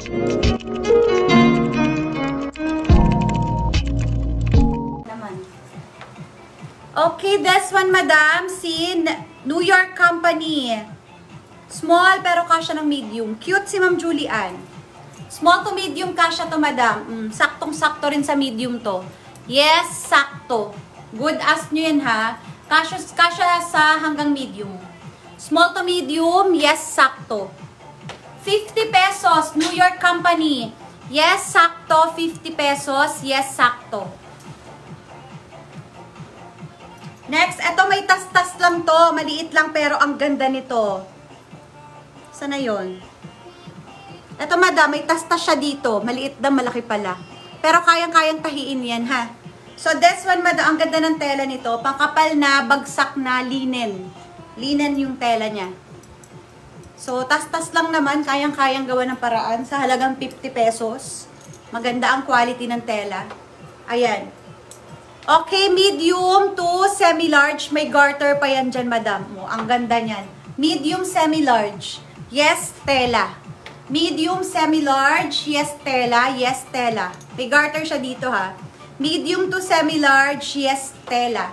Okay, this one, madam, si New York Company. Small, pero kasya ng medium. Cute si Ma'am Julian. Small to medium kasya to, madam. Saktong-sakto rin sa medium to. Yes, sakto. Good as nyo yan, ha. Kasya sa hanggang medium. Small to medium, yes, sakto. 50 pesos, New York Company. Yes, sakto. 50 pesos, yes, sakto. Next, eto may tas-tas lang to. Maliit lang pero ang ganda nito. Sana yon? Eto madam, may tas-tas siya dito. Maliit na, malaki pala. Pero kayang-kayang tahiin yan, ha? So this one madam, ang ganda ng tela nito. Pangkapal na, bagsak na linen. Linen yung tela niya. So tas-tas lang naman, kayang-kayang gawa ng paraan sa halagang 50 pesos. Maganda ang quality ng tela. Ayan. Okay, medium to semi-large. May garter pa yan dyan, madam. Ang ganda niyan. Medium, semi-large. Yes, tela. Medium, semi-large. Yes, tela. Yes, tela. May garter siya dito, ha. Medium to semi-large. Yes, tela.